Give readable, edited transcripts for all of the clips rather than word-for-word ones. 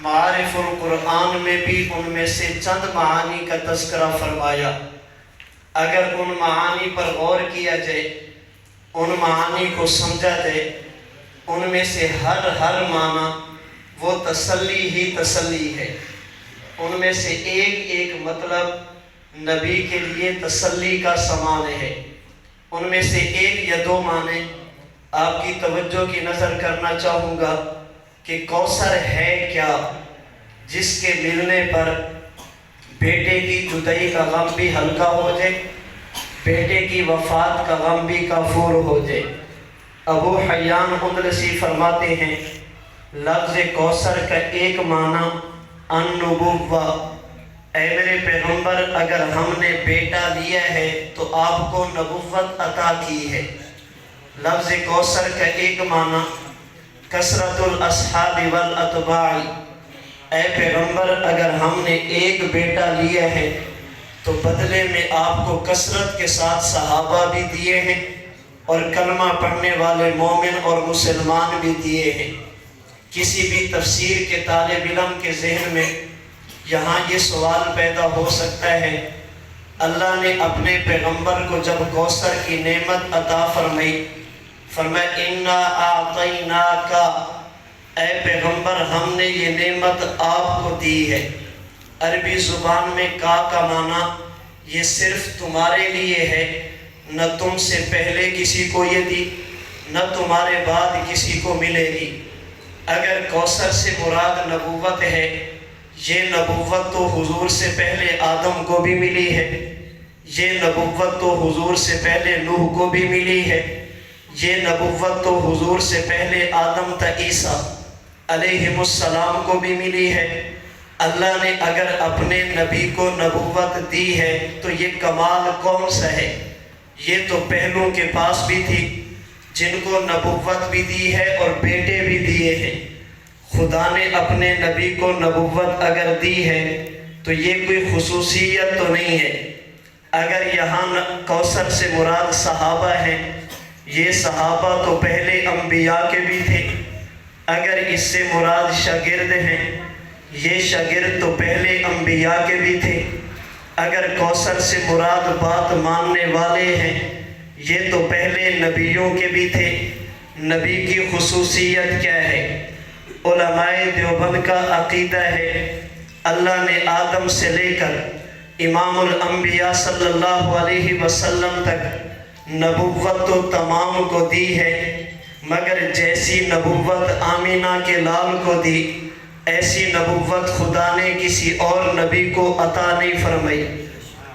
معارف القرآن میں بھی ان میں سے چند معانی کا تذکرہ فرمایا۔ اگر ان معانی پر غور کیا جائے، ان معانی کو سمجھا جائے، ان میں سے ہر معنی وہ تسلی ہی تسلی ہے۔ ان میں سے ایک مطلب نبی کے لیے تسلی کا سامان ہے۔ ان میں سے ایک یا دو معنی آپ کی توجہ کی نظر کرنا چاہوں گا کہ کوثر ہے کیا، جس کے ملنے پر بیٹے کی جدائی کا غم بھی ہلکا ہو جائے، بیٹے کی وفات کا غم بھی کافور ہو جائے۔ ابو حیان اندلسی فرماتے ہیں لفظ کوثر کا ایک معنی النبوہ، اے میرے پیغمبر اگر ہم نے بیٹا لیا ہے تو آپ کو نبوت عطا کی ہے۔ لفظ کوثر کا ایک معنی کثرت الاصحاب والاتباع، اے پیغمبر اگر ہم نے ایک بیٹا لیا ہے تو بدلے میں آپ کو کثرت کے ساتھ صحابہ بھی دیے ہیں اور کلمہ پڑھنے والے مومن اور مسلمان بھی دیے ہیں۔ کسی بھی تفسیر کے طالب علم کے ذہن میں یہاں یہ سوال پیدا ہو سکتا ہے، اللہ نے اپنے پیغمبر کو جب کوثر کی نعمت عطا فرمائی، فرمایا اِنَّا أَعْطَيْنَاكَ، اے پیغمبر ہم نے یہ نعمت آپ کو دی ہے۔ عربی زبان میں کا معنی یہ صرف تمہارے لیے ہے، نہ تم سے پہلے کسی کو یہ دی، نہ تمہارے بعد کسی کو ملے گی۔ اگر کوثر سے مراد نبوت ہے، یہ نبوت تو حضور سے پہلے آدم کو بھی ملی ہے، یہ نبوت تو حضور سے پہلے نوح کو بھی ملی ہے، یہ نبوت تو حضور سے پہلے آدم تا عیسیٰ علیہ السلام کو بھی ملی ہے۔ اللہ نے اگر اپنے نبی کو نبوت دی ہے تو یہ کمال کون سا ہے؟ یہ تو پہلوں کے پاس بھی تھی جن کو نبوت بھی دی ہے اور بیٹے بھی دیے ہیں۔ خدا نے اپنے نبی کو نبوت اگر دی ہے تو یہ کوئی خصوصیت تو نہیں ہے۔ اگر یہاں کوثر سے مراد صحابہ ہیں، یہ صحابہ تو پہلے انبیاء کے بھی تھے۔ اگر اس سے مراد شاگرد ہیں، یہ شاگرد تو پہلے انبیاء کے بھی تھے۔ اگر کوثر سے مراد بات ماننے والے ہیں، یہ تو پہلے نبیوں کے بھی تھے۔ نبی کی خصوصیت کیا ہے؟ علماء دیوبند کا عقیدہ ہے اللہ نے آدم سے لے کر امام الانبیاء صلی اللہ علیہ وسلم تک نبوت تو تمام کو دی ہے، مگر جیسی نبوت آمینہ کے لال کو دی، ایسی نبوت خدا نے کسی اور نبی کو عطا نہیں فرمائی۔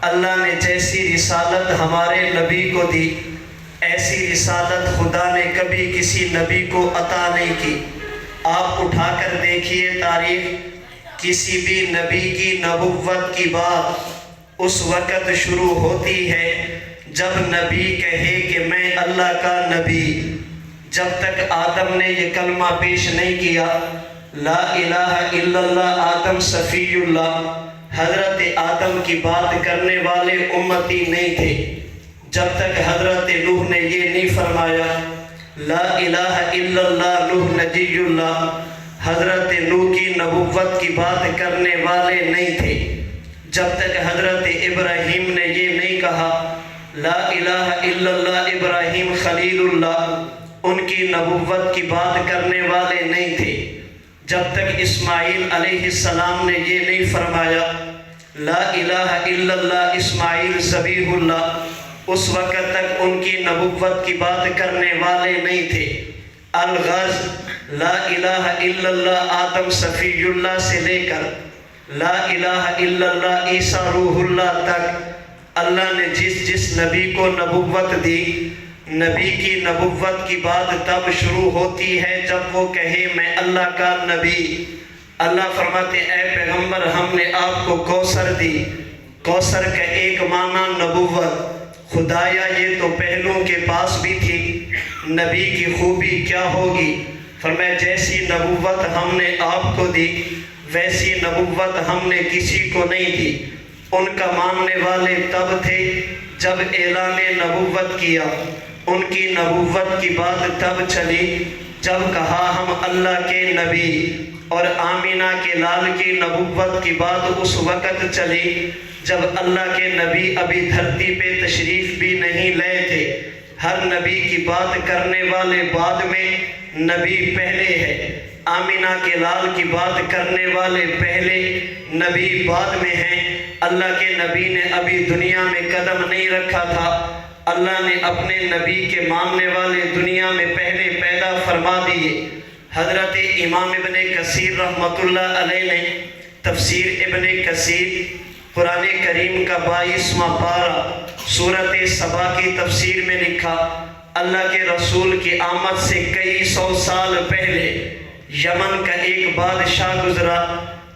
اللہ نے جیسی رسالت ہمارے نبی کو دی، ایسی رسالت خدا نے کبھی کسی نبی کو عطا نہیں کی۔ آپ اٹھا کر دیکھیے تاریخ، کسی بھی نبی کی نبوت کی بات اس وقت شروع ہوتی ہے جب نبی کہے کہ میں اللہ کا نبی۔ جب تک آدم نے یہ کلمہ پیش نہیں کیا لا الہ الا اللہ آدم صفی اللہ، حضرت آدم کی بات کرنے والے امتی نہیں تھے۔ جب تک حضرت نوح نے یہ نہیں فرمایا لا الہ الا اللہ نوح نجی اللہ، حضرت نوح کی نبوت کی بات کرنے والے نہیں تھے۔ جب تک حضرت ابراہیم نے یہ نہیں کہا لا الہ الا اللہ ابراہیم خلیل اللہ، ان کی نبوت کی بات کرنے والے نہیں تھے۔ جب تک اسماعیل علیہ السلام نے یہ نہیں فرمایا لا الہ الا اللہ اسماعیل ذبیح اللہ، اس وقت تک ان کی نبوت کی بات کرنے والے نہیں تھے۔ الغرض لا الہ الا اللہ آدم صفی اللہ سے لے کر لا الہ الا اللہ عیسیٰ روح اللہ تک اللہ نے جس نبی کو نبوت دی، نبی کی نبوت کی بات تب شروع ہوتی ہے جب وہ کہے میں اللہ کا نبی۔ اللہ فرماتے اے پیغمبر ہم نے آپ کو کوثر دی۔ کوثر کا ایک معنی نبوت، خدایا یہ تو پہلوں کے پاس بھی تھی، نبی کی خوبی کیا ہوگی؟ فرمایا جیسی نبوت ہم نے آپ کو دی ویسی نبوت ہم نے کسی کو نہیں دی۔ ان کا ماننے والے تب تھے جب اعلان نبوت کیا، ان کی نبوت کی بات تب چلی جب کہا ہم اللہ کے نبی، اور آمینہ کے لال کی نبوت کی بات اس وقت چلی جب اللہ کے نبی ابھی دھرتی پہ تشریف بھی نہیں لائے تھے۔ ہر نبی کی بات کرنے والے بعد میں، نبی پہلے ہے۔ آمینہ کے لال کی بات کرنے والے پہلے، نبی بعد میں ہیں۔ اللہ کے نبی نے ابھی دنیا میں قدم نہیں رکھا تھا، اللہ نے اپنے نبی کے ماننے والے دنیا میں پہلے پیدا فرما دیے۔ حضرت امام ابن کثیر رحمۃ اللہ علیہ نے تفسیر ابن کثیر قرآن کریم کا 22واں پارہ سورۃ سبا کی تفسیر میں لکھا، اللہ کے رسول کی آمد سے کئی سو سال پہلے یمن کا ایک بادشاہ گزرا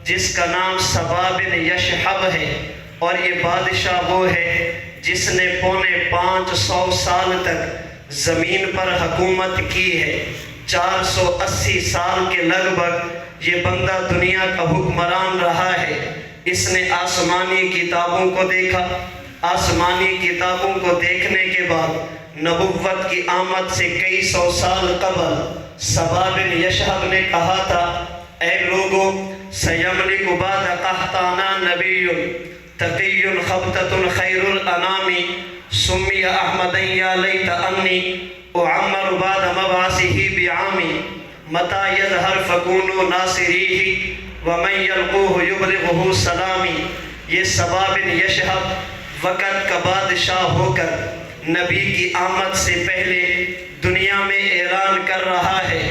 جس کا نام سبا بن یشحب ہے، اور یہ بادشاہ وہ ہے جس نے 550 سال تک زمین پر حکومت کی ہے۔ 480 سال کے لگ بھگ یہ بندہ دنیا کا حکمران رہا ہے۔ اس نے آسمانی کتابوں کو دیکھا، آسمانی کتابوں کو دیکھنے کے بعد نبوت کی آمد سے کئی سو سال قبل سبا بن یشحب نے کہا تھا، اے لوگوں، سیملک بعد قحطانہ نبی تقی خبطۃ خیر الانام سمی احمد یا لیت انی اعمر بعد مبعثہ بعامی متی یظہر فکونوا ناصریہ ومن یلقوہ یبلغہ سلامی۔ یہ سبا بن یشحب وقت کا بادشاہ ہو کر نبی کی آمد سے پہلے دنیا میں اعلان کر رہا ہے،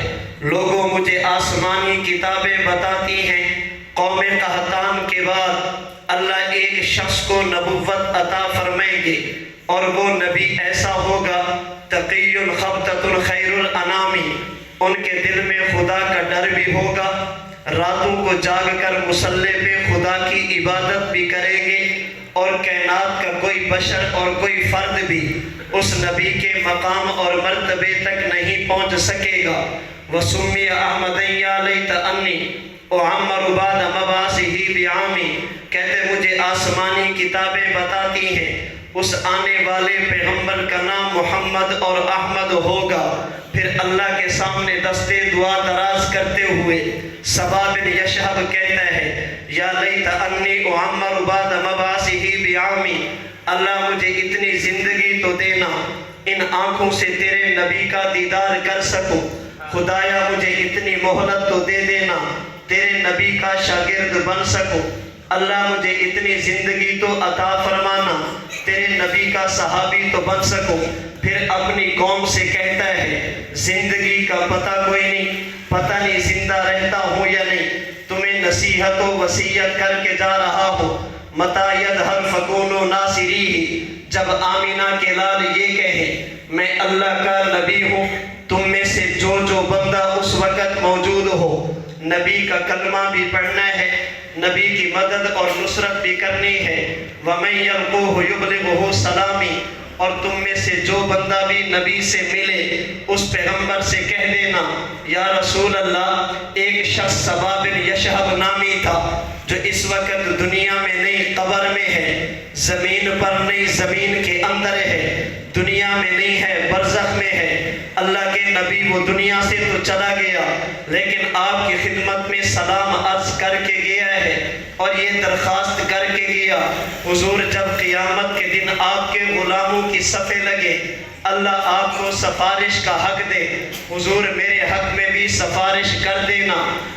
لوگوں مجھے آسمانی کتابیں بتاتی ہیں قوم قحطان کے بعد اللہ ایک شخص کو نبوت عطا فرمائیں گے، اور وہ نبی ایسا ہوگا تقی خبطۃ خیر الانامی، ان کے دل میں خدا کا ڈر بھی ہوگا، راتوں کو جاگ کر مصلی پہ خدا کی عبادت بھی کریں گے، اور کائنات کا کوئی بشر اور کوئی فرد بھی اس نبی کے مقام اور مرتبے تک نہیں پہنچ سکے گا۔ وَسُمِّيَ أَحْمَدًا يَا لَيْتَ أَنِّي اُعَمَّرُ بَعْدَ مَبْعَثِهِ بِعَامٍ، کہتے مجھے آسمانی کتابیں بتاتی ہیں اس آنے والے پیغمبر کا نام محمد اور احمد ہوگا۔ پھر اللہ کے سامنے دستے دعا دراز کرتے ہوئے سبا بن یشحب کہتا ہے، یا لیت انی اعمر بعد مبعثہ بعامی، اللہ مجھے اتنی زندگی تو دینا ان آنکھوں سے تیرے نبی کا دیدار کر سکوں، خدایا مجھے اتنی مہلت تو دے دینا تیرے نبی کا شاگرد بن سکوں، اللہ مجھے اتنی زندگی تو عطا فرمانا تیرے نبی کا صحابی تو بن سکوں۔ پھر اپنی قوم سے کہتا ہے، زندگی کا پتہ کوئی نہیں، پتہ نہیں زندہ رہتا ہوں یا نہیں، تمہیں نصیحت و وصیت کر کے جا رہا ہوں، متی یظہر فکونوا ناصریہ، جب آمینہ کے لال یہ کہے میں اللہ کا نبی ہوں، تم میں سے جو بندہ اس وقت موجود ہو، نبی کا کلمہ بھی پڑھنا ہے، نبی کی مدد اور نصرت بھی کرنی ہے، وَمَن یلقوہ یبلغہ سلامی، اور تم میں سے جو بندہ بھی نبی سے ملے اس پیغمبر سے کہہ دینا، یا رسول اللہ، ایک شخص سبا بن یشحب نامی تھا جو اس وقت دنیا میں نہیں قبر میں ہے، زمین پر نہیں زمین کے اندر ہے، دنیا میں نہیں ہے برزخ میں ہے۔ اللہ کے نبی وہ دنیا سے تو چلا گیا لیکن آپ کی خدمت میں سلام عرض کر کے گیا ہے اور یہ درخواست کر کے گیا، حضور جب قیامت کے دن آپ کے غلاموں کی صفیں لگے اللہ آپ کو سفارش کا حق دے، حضور میرے حق میں بھی سفارش کر دینا۔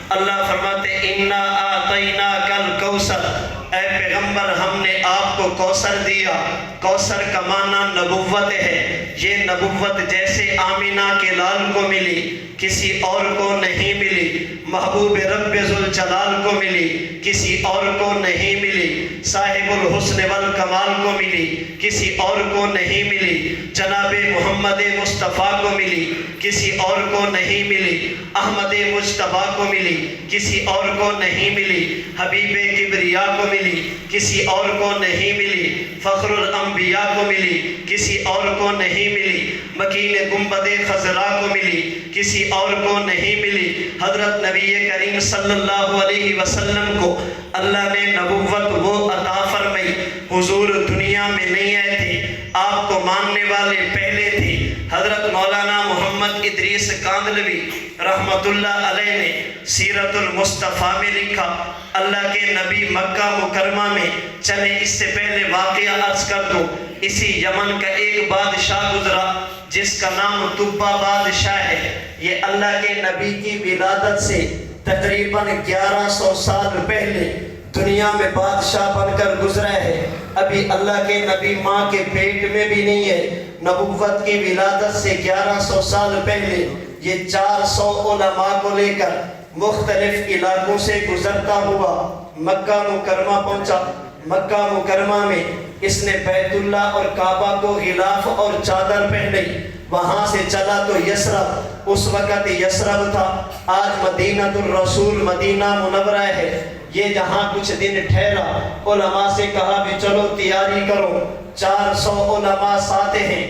اللہ فرماتے اِنَّا أَعْطَيْنَاكَ الْكَوْثَرَ، اے پیغمبر ہم نے آپ کو کوثر دیا۔ کوثر کا معنی نبوت ہے، یہ نبوت جیسے آمینہ کے لال کو ملی کسی اور کو نہیں ملی، محبوب رب ذوالجلال کو ملی کسی اور کو نہیں ملی، صاحب الحسن والکمال کو ملی کسی اور کو نہیں ملی، جناب محمد مصطفیٰ کو ملی کسی اور کو نہیں ملی، احمد مجتبیٰ کو ملی کسی اور کو نہیں ملی، حبیب کبریا کو ملی کسی اور کو نہیں ملی، فخر الانبیاء کو ملی کسی اور کو نہیں ملی، مکین گنبد خضرا کو ملی کسی اور کو نہیں ملی۔ حضرت نبی کریم صلی اللہ علیہ وسلم کو اللہ نے نبوت وہ عطا فرمائی، حضور دنیا میں نہیں آئے تھے، آپ کو ماننے والے پہلے تھے۔ حضرت مولانا محمد ادریس کاندلوی رحمت اللہ علیہ نے سیرت المصطفیٰ میں لکھا، اللہ کے نبی مکہ مکرمہ میں چلے اس سے پہلے واقعہ عرض کر دوں۔ اسی یمن کا ایک بادشاہ گزرا جس کا نام تبا بادشاہ ہے۔ یہ اللہ کے نبی کی ولادت سے تقریباً 1100 سال پہلے دنیا میں بادشاہ بن کر گزرا ہے۔ ابھی اللہ کے نبی ماں کے پیٹ میں بھی نہیں ہے۔ نبوت کی ولادت سے 1100 سال پہلے یہ 400 علماء کو لے کر مختلف علاقوں سے گزرتا ہوا مکہ مکرمہ پہنچا۔ مکہ مکرمہ میں اس نے بیت اللہ اور کعبہ کو غلاف اور چادر پہنی۔ وہاں سے چلا تو یثرب، اس وقت یثرب تھا، آج مدینہ الرسول مدینہ منورہ ہے۔ یہ جہاں کچھ دن ٹھہرا، علماء سے کہا بھی چلو تیاری کرو۔ 400 علماء ساتھ ہیں،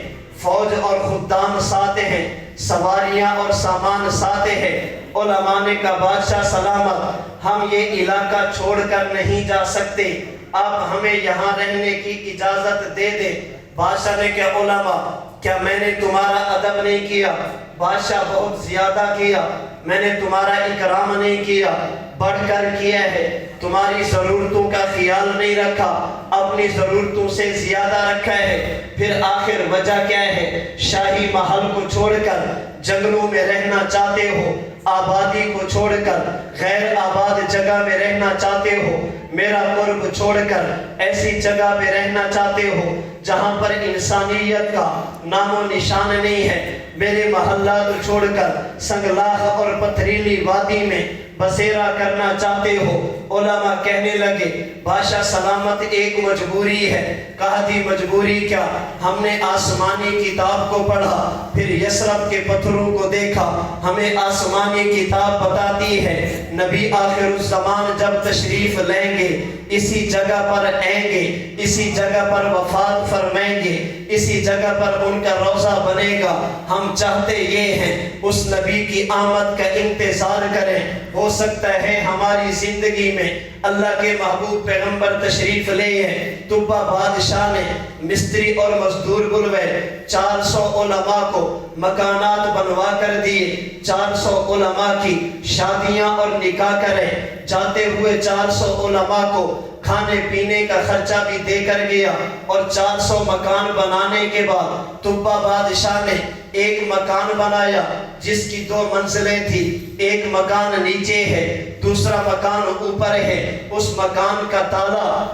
فوج اور خدام ساتھ ہیں، سواریاں اور سامان ساتھ ہیں۔ علماء نے کہا بادشاہ سلامت، ہم یہ علاقہ چھوڑ کر نہیں جا سکتے، آپ ہمیں یہاں رہنے کی اجازت دے دیں۔ بادشاہ نے کہا علماء کیا میں نے تمہارا ادب نہیں کیا؟ بادشاہ بہت زیادہ کیا، میں نے تمہارا اکرام نہیں کیا، بڑھ کر کیا ہے، تمہاری ضرورتوں کا خیال نہیں رکھا، اپنی ضرورتوں سے زیادہ رکھا ہے۔ پھر آخر وجہ کیا ہے؟ شاہی محل کو چھوڑ کر جنگلوں میں رہنا چاہتے ہو، آبادی کو چھوڑ کر غیر آباد جگہ میں رہنا چاہتے ہو، میرا قرب چھوڑ کر ایسی جگہ پہ رہنا چاہتے ہو جہاں پر انسانیت کا نام و نشان نہیں ہے، میرے محلات چھوڑ کر سنگلاخ اور پتھریلی وادی میں بسیرا کرنا چاہتے ہو۔ علماء کہنے لگے بادشاہ سلامت ایک مجبوری ہے۔ کہا دی مجبوری کیا؟ ہم نے آسمانی کتاب کو پڑھا، پھر یثرب کے پتھروں کو دیکھا، ہمیں آسمانی کتاب بتاتی ہے نبی آخر الزمان جب تشریف لیں گے اسی جگہ پر آئیں گے، اسی جگہ پر وفات فرمائیں گے، اسی جگہ پر ان کا روضہ بنے گا۔ ہم چاہتے یہ ہیں اس نبی کی آمد کا انتظار کریں، ہو سکتا ہے ہماری زندگی میں اللہ کے محبوب پیغمبر تشریف لے ہیں۔ تبا بادشاہ نے مستری اور مزدور بلوائے، 400 علماء کو مکانات بنوا کر دیے، 400 علماء کی شادیاں اور نکاح کریں، جاتے ہوئے 400 علماء کو کھانے پینے کا خرچہ بھی دے کر گیا۔ اور 400 مکان بنانے کے بعد تبا بادشاہ نے ایک مکان بنایا جس کی 2 منزلیں تھی، ایک مکان نیچے ہے، دوسرا مکان اوپر ہے۔ اس مکان کا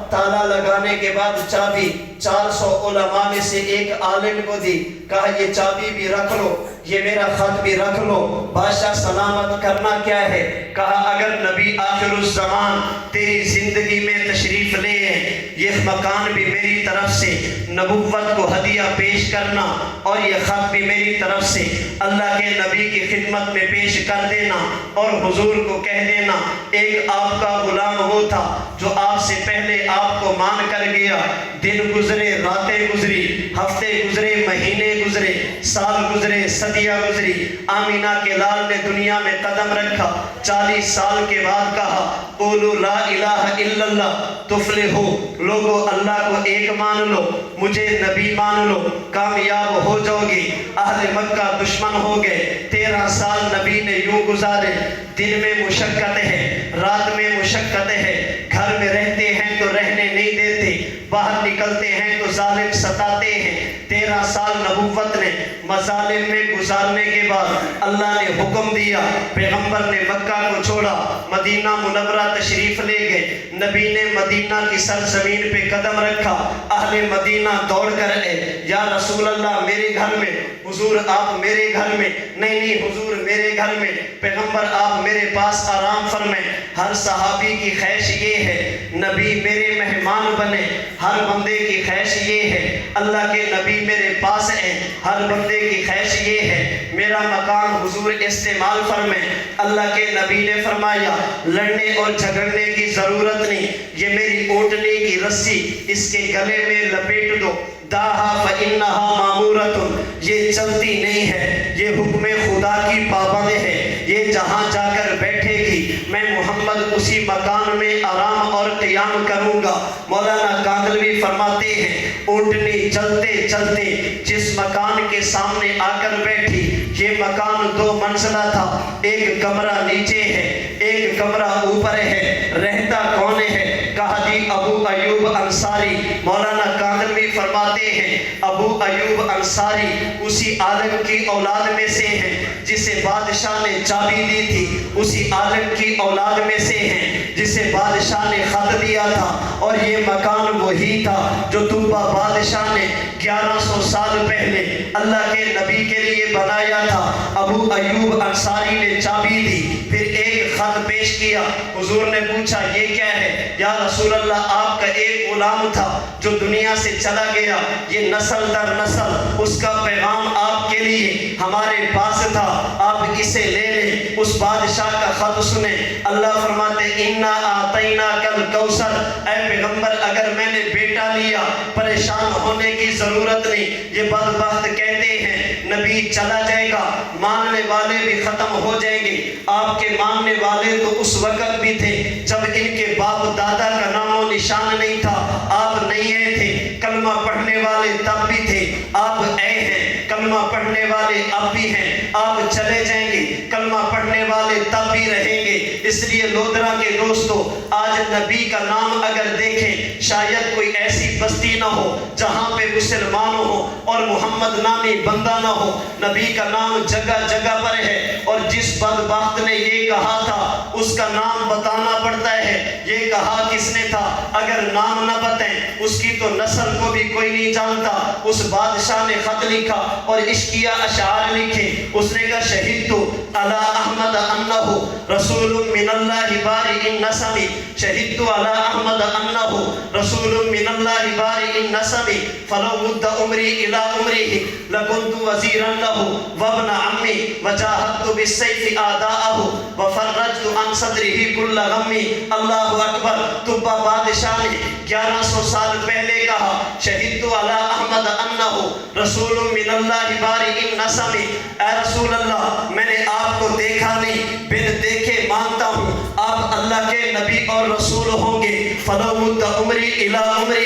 تالا لگانے کے بعد چابی 400 علماء میں سے ایک عالم کو دی، کہا یہ چابی بھی رکھ لو، یہ میرا خط بھی رکھ لو۔ بادشاہ سلامت کرنا کیا ہے؟ کہا اگر نبی آخر الزمان تیری زندگی میں تشریف لے ہیں، یہ مکان بھی میری طرف سے نبوت کو ہدیہ پیش کرنا، اور یہ خط بھی میری طرف سے اللہ کے نبی کی خدمت میں پیش کر دینا، اور حضور کو کہہ دینا ایک آپ کا غلام وہ تھا جو آپ سے پہلے آپ کو مان کر گیا، دن گزرے، راتیں گزری، ہفتے گزرے، مہینے گزرے، سال گزرے، صدیاں گزری، آمینہ کے لال نے دنیا میں قدم رکھا، 40 سال کے بعد کہا قولوا لا الہ الا اللہ تفلحو، لوگو اللہ کو ایک مان لو، مجھے نبی مان لو، کامیاب ہو جاؤ گے۔ اہل مکہ دشمن ہو گئے، 13 سال نبی نے یوں گزارے، دن میں مشقت ہے، رات میں مشقت ہے، گھر میں رہتے ہیں تو رہنے نہیں دیتے، باہر نکلتے ہیں تو ظالم ستاتے ہیں۔ 13 سال نبوت نے مظالم میں گزارنے کے بعد اللہ نے حکم دیا، پیغمبر نے مکہ کو چھوڑا، مدینہ منورہ تشریف لے گئے۔ نبی نے مدینہ کی سرزمین پہ قدم رکھا، اہل مدینہ دوڑ کر آئے، یا رسول اللہ میرے گھر میں، حضور آپ میرے گھر میں، نہیں حضور میرے گھر میں، پیغمبر آپ میرے پاس آرام فرمائیں۔ ہر صحابی کی خواہش یہ ہے نبی میرے مہمان بنے، ہر بندے کی خواہش یہ ہے اللہ کے نبی میرے پاس ہیں، ہر بندے کی خواہش یہ ہے میرا مقام حضور استعمال فرمائیں۔ اللہ کے نبی نے فرمایا لڑنے اور جھگڑنے کی ضرورت نہیں، یہ میری اونٹنی کی رسی اس کے گلے میں لپیٹ دو، داہا فإنہا مامورۃ، یہ چلتی نہیں ہے، یہ حکم خدا کی پابند ہے، یہ جہاں جا کر بیٹھے گی میں محمد اسی مکان میں آرام اور قیام کروں گا۔ مولانا کاندلوی فرماتے ہیں اونٹنی چلتے چلتے جس مکان کے سامنے آ کر بیٹھی، یہ مکان 2 منزلہ تھا، ایک کمرہ نیچے ہے، ایک کمرہ اوپر ہے، رہتا کون ہے؟ کہا جی ابو ایوب انصاری۔ مولانا کاظمی فرماتے ہیں ابو ایوب انصاری اسی عالم کی اولاد میں سے ہیں جسے بادشاہ نے چابی دی تھی، اسی عالم کی اولاد میں سے ہیں جسے بادشاہ نے خط دیا تھا، اور یہ مکان وہی تھا جو طوبہ بادشاہ نے 1100 سال پہلے اللہ کے نبی کے لیے بنایا تھا۔ ابو ایوب انصاری نے چابی دی، پھر ایک خط پیش کیا، حضور نے پوچھا یہ کیا ہے؟ یا رسول اللہ آپ کا ایک غلام تھا جو دنیا سے چلا گیا، یہ نسل در نسل اس کا پیغام آپ کے لیے ہمارے پاس تھا، آپ اسے لے لیں۔ اس بادشاہ کا خط سنیں، اللہ فرماتے اِنَّا أَعْطَيْنَاكَ الْكَوْثَرَ، اے پیغمبر اگر میں نے بیٹا لیا پریشان ہونے کی ضرورت نہیں۔ یہ بدبخت کہتے ہیں نبی چلا جائے گا، ماننے والے بھی ختم ہو جائیں گے۔ آپ کے ماننے والے تو اس وقت بھی تھے جب ان کے باپ دادا کا نام و نشان نہیں تھا، آپ نہیں آئے تھے، کلمہ پڑھنے والے تب بھی تھے، آپ آئے ہیں، کلمہ پڑھنے والے اب بھی ہیں، آپ چلے جائیں گے، کلمہ پڑھنے والے تب بھی رہیں گے۔ اس لیے لودرا کے دوستو، آج نبی کا نام اگر دیکھیں شاید کوئی ایسی بستی نہ ہو جہاں پہ مسلمان ہو اور محمد نامی بندہ نہ ہو، نبی کا نام جگہ جگہ پر ہے۔ اور جس بدبخت نے یہ کہا تھا اس کا نام بتانا پڑتا ہے، یہ کہا کس نے تھا؟ اگر نام نہ بتائیں اس کی تو نسل کو بھی کوئی نہیں جانتا۔ اس بادشاہ نے خط لکھا اور عشقیہ اشعار لکھے، اس نے کہا شہید تو علی احمد انہ رسول من اللہ بارئ النسم، شہید تو علی احمد انہ رسول من اللہ بارئ النسم، فلو مد عمری الی عمرہ لکنت وزیرا لہ وابن عمی وجاہدت بالسیف اعداءہ وفرجت عن صدرہ کل غم۔ اللہ اکبر۔ طوبہ بادشاہ نے 1100 سال پہلے کہا شہید تو علی احمد انہ رسول من اللہ بارئ النسم۔ اے رسول اللہ میں نے آپ کو دیکھا نہیں، بن دیکھے مانتا ہوں آپ اللہ کے نبی اور رسول ہوں گے۔ فلو مد عمری الی عمرہ،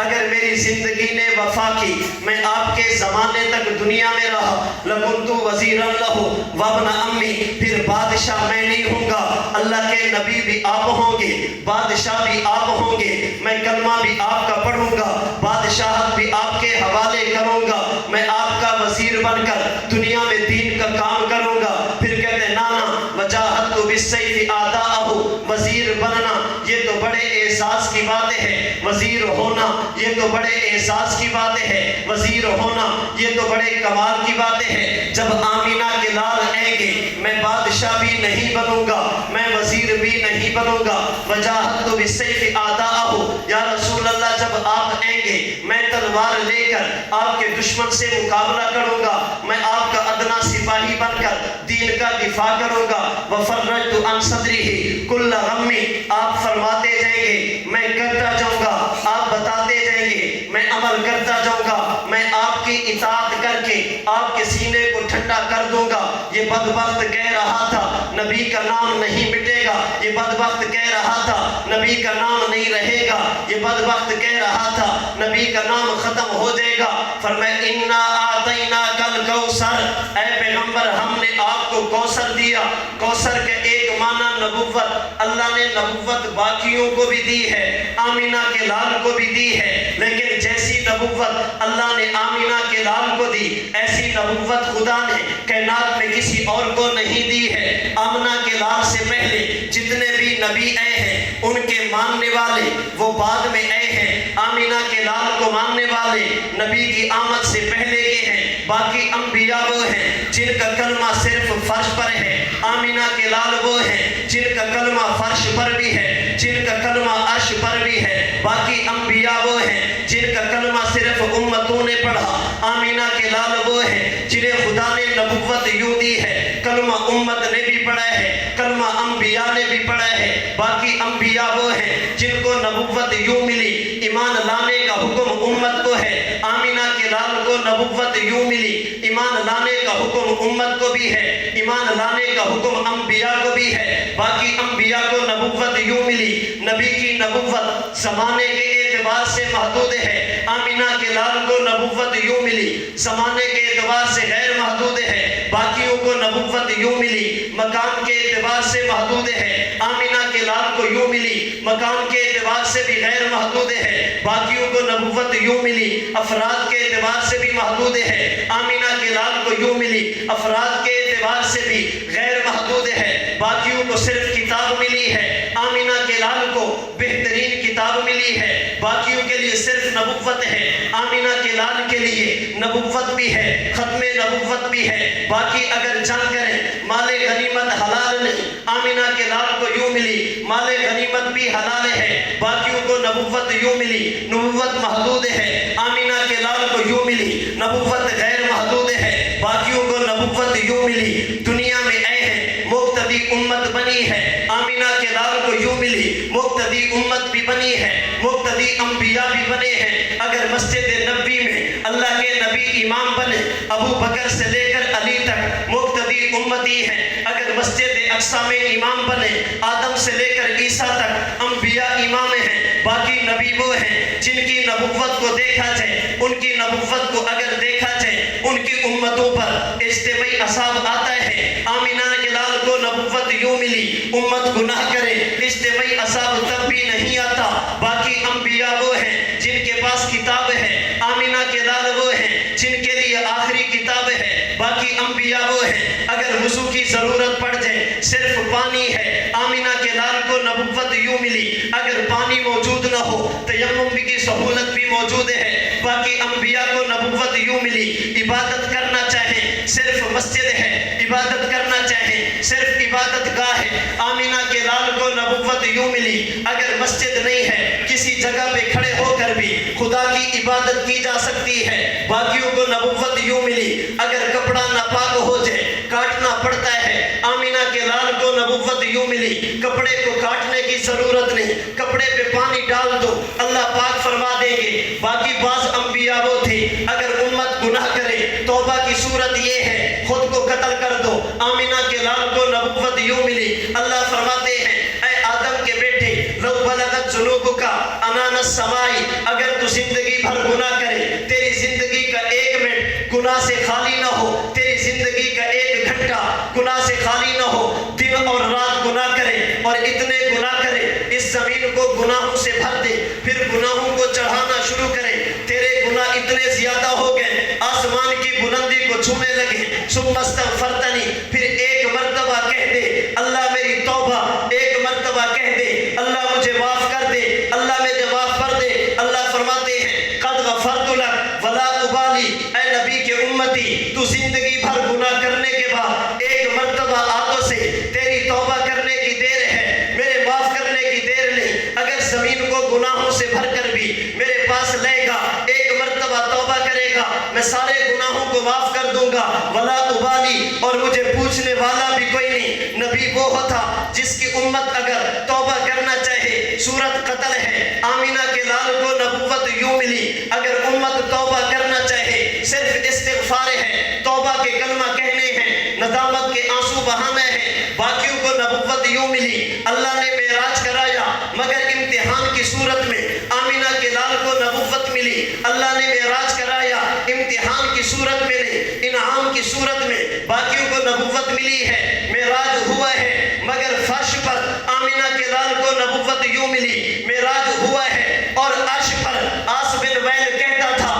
اگر میری زندگی نے وفا کی میں آپ کے زمانے تک دنیا میں رہا، لکنت وزیرا لہ وابن عمی، پھر بادشاہ میں نہیں ہوں گا، اللہ کے نبی بھی آپ ہوں گے، بادشاہ بھی آپ ہوں گے، میں کلمہ بھی آپ کا پڑھوں گا، بادشاہت بھی آپ کے حوالے کروں گا، میں آپ کا وزیر بن کر دنیا میں دین کا کام کروں گا۔ پھر کہتے ہیں نانا وجاہدت بالسیف اعداءہ، وزیر بننا یہ تو بڑے اعزاز کی بات ہے، وزیر ہونا یہ تو بڑے اعزاز کی بات ہے، وزیر ہونا یہ تو بڑے کمال کی بات ہے۔ جب آمینہ کے لال آئیں گے میں بادشاہ بھی نہیں بنوں گا، میں وزیر بھی نہیں بنوں گا۔ وجاہدت بالسیف اعداءہ، یا رسول اللہ جب آپ آئیں گے میں تلوار لے کر آپ کے دشمن سے مقابلہ کروں گا، میں آپ کا ادنا سپاہی بن کر دین کا دفاع کروں گا۔ وفرجت عن صدرہ کل غم، آپ فرماتے جائیں گے میں کرتا جاؤں گا، آپ بتاتے جائیں گے میں عمل کرتا جاؤں گا، میں آپ کی اطاعت کر کے آپ کے سینے کو ٹھنڈا کر دوں گا۔ یہ بدبخت کہہ رہا تھا نبی کا نام نہیں مٹے گا، یہ بدبخت کہہ رہا تھا نبی کا نام نہیں رہے گا، یہ بدبخت کہہ رہا تھا نبی کا نام ختم ہو جائے گا۔ فرمایا اِنَّا أَعْطَيْنَاكَ الْكَوْثَرَ، اے پیغمبر ہم نے آپ کو کوثر دیا۔ کوثر کا ایک معنی نبوت، اللہ نے نبوت باقیوں کو بھی دی ہے، آمینہ کے لال کو بھی دی ہے، لیکن جیسی نبوت اللہ نے آمینہ کے لال کو دی ایسی نبوت خدا نے کائنات میں کسی اور کو نہیں دی ہے۔ آمینہ کے لال سے پہلے جتنے بھی نبی آئے ہیں ان کے ماننے والے وہ بعد میں آئے ہیں، آمینہ کے لال کو ماننے والے نبی کی آمد سے پہلے کے ہیں، باقی انبیاء وہ ہیں جن کا کلمہ صرف فرش پر ہے، آمینہ کے لال وہ ہیں جن کا کلمہ فرش پر بھی ہے، جن کا کلمہ عرش پر بھی ہے، باقی انبیاء وہ ہیں جن کا کلمہ صرف امتوں نے پڑھا، آمینہ کے لال وہ ہیں جنہیں خدا نے نبوت یوں دی ہے، کلمہ امت نے بھی پڑھا ہے، کلمہ انبیاء نے بھی پڑھا ہے، باقی انبیاء وہ ہیں جن کو نبوت یوں ملی، ایمان لانے کا حکم امت کو ہے، آمینہ کے کے لال کو نبوت یوں ملی، ایمان لانے کا حکم امت کو بھی ہے، ایمان لانے کا حکم انبیاء کو بھی ہے، باقی انبیاء کو نبوت یوں ملی۔ نبی کی نبوت زمانے کے اعتبار سے محدود ہے، آمینہ کے لال کو نبوت یوں ملی، زمانے کے اعتبار سے غیر محدود ہے، باقیوں کو نبوت یوں ملی، مکان کے اعتبار سے محدود ہے، آمینہ کے لال کو یوں ملی، مکان کے اعتبار سے بھی غیر محدود ہے، باقیوں کو نبوت یوں ملی، افراد کے اعتبار سے بھی محدود ہے، آمینہ کے لال کو یوں ملی، افراد کے اعتبار سے بھی غیر محدود ہے، باقیوں کو صرف کتاب ملی ہے، آمینہ کے لال کو بہترین کتاب ملی ہے، باقیوں کے لیے صرف نبوت ہے، آمینہ کے لال کے لیے نبوت بھی ہے، ختم نبوت بھی ہے، باقی اگر جنگ کریں مال غنیمت حلال نہیں، آمینہ کے لال کو یوں ملی، مال غنیمت بھی حلال ہے، باقیوں کو نبوت یوں ملی، نبوت محدود ہے، آمینہ کے لال کو یوں ملی، نبوت غیر محدود ہے، باقیوں کو نبوت یوں ملی، دنیا میں اے ہیں مقتدی امت بنی ہے، آمینہ کے لال کو یوں ملی، مقتدی امت بھی بنی ہے، مقتدی انبیاء بھی بنے ہیں، اگر مسجد نبوی میں اللہ کے نبی امام بنے، ابو بکر سے لے کر علی تک مقتدی امتی ہیں، اگر مسجد اقصی میں امام بنے، آدم سے لے کر عیسیٰ تک انبیاء امام ہیں، باقی نبی وہ ہیں جن کی نبوت کو دیکھا جائے، ان کی نبوت کو اگر دیکھا جائے، ان کی امتوں پر اجتماعی عذاب آتا ہے، آمینہ کے لال کو نبوت یوں ملی، امت گناہ کرے اجتماعی عذاب تب بھی نہیں آتا، باقی انبیاء وہ ہیں جن کے پاس کتاب ہے، آمینہ کے لال وہ ہیں جن کے لیے آخری کتاب ہے، باقی انبیاء وہ ہیں اگر وضو کی ضرورت پڑ جائے صرف پانی ہے، آمینہ کے لال کو نبوت یوں ملی، اگر پانی موجود نہ ہو تیمم کی سہولت بھی موجود ہے، باقی انبیاء کو نبوت یوں ملی، عبادت کرنا چاہیں صرف مسجد ہے، عبادت کرنا چاہیں صرف عبادت گاہ ہے، آمینہ کے لال کو نبوت یوں ملی، اگر مسجد نہیں ہے کسی جگہ پہ کھڑے ہو کر بھی خدا کی عبادت کی جا سکتی ہے، باقیوں کو نبوت یوں ملی، اگر کپڑا ناپاک ہو جائے کاٹنا پڑتا ہے، آمینہ کے لال کو نبوت یوں ملی، کپڑے کو کاٹنے کی ضرورت نہیں، کپڑے پہ پانی ڈال دو اللہ پاک فرما دیں گے، باقی بعض انبیاء وہ تھے اگر امت گناہ کرے توبہ کی صورت یہ ہے خود کو قتل کر دو، آمینہ کے لال کو نبوت یوں ملی، اللہ فرماتے ہیں اے آدم کے بیٹے لو بلغت ذنوبک عنان السماء، اگر تو زندگی بھر گناہ کرے، تیری زندگی کا ایک منٹ گناہ سے خالی نہ ہو، تیری زندگی کا ایک گھنٹہ گناہ سے خالی نہ ہو، دن اور رات گناہ کرے اور اتنے گناہ کرے اس زمین کو گناہوں سے بھر دے، پھر گناہوں کو چڑھانا شروع کرے، تیرے گناہ اتنے زیادہ ہو گئے آسمان کی بلندی کو چھونے لگے، ثم استغفرتنی، پھر ایک مرتبہ کہہ دے اللہ میری توبہ، ایک مرتبہ کہہ دے اللہ مجھے معاف کر دے، اللہ مجھے معاف کر دے، اللہ فرماتے ہیں قد غفرت لک ولا ابالی، اے نبی کے امتی تو زندگی بھر گناہ کرنے کے بعد ایک مرتبہ آنکھوں سے تیری توبہ کرنے کی دیر ہے، میرے معاف کرنے کی دیر نہیں، اگر زمین کو گناہوں سے بھر کر بھی میرے پاس لے گا ایک مرتبہ توبہ کرے گا میں سارے گناہوں کو معاف کر دوں گا، ولا ابالی، اور مجھے پوچھنے والا بھی کوئی نہیں، نبی وہ ہوتا جس کی امت اگر توبہ کرنا چاہے صورت قتل ہے، آمینہ کے لال کو نبوت یوں ملی، اگر امت توبہ کرنا چاہے صرف استغفار ہے، توبہ کے کلمہ کہنے ہیں، ندامت کے آنسو بہانا ہے، باقیوں کو نبوت یوں ملی، اللہ نے معراج کرایا مگر امتحان کی صورت میں، آمینہ کے لال کو نبوت ملی، اللہ نے معراج کرایا امتحان کی صورت میں نہیں انعام کی صورت میں، باقیوں کو نبوت ملی ہے، معراج ہوا ہے مگر فرش پر، آمینہ کے لال کو نبوت یوں ملی، معراج ہوا ہے اور عرش پر آس بن ویل کہتا تھا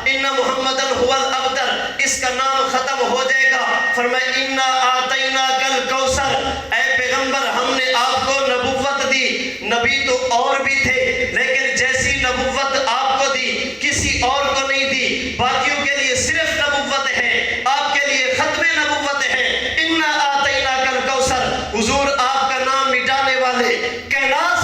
ان محمدن هو الابتر، اس کا نام ختم ہو جائے گا، فرمایا انا آتیناک الکوثر، اے پیغمبر ہم نے آپ کو نبوت دی، نبی تو اور بھی تھے لیکن جیسی نبوت آپ کو دی کسی اور کو نہیں دی، باقیوں کے لیے صرف نبوت ہے، آپ کے لیے ختم نبوت ہے، انا آتیناک الکوثر، حضور آپ کا نام مٹانے والے کائنات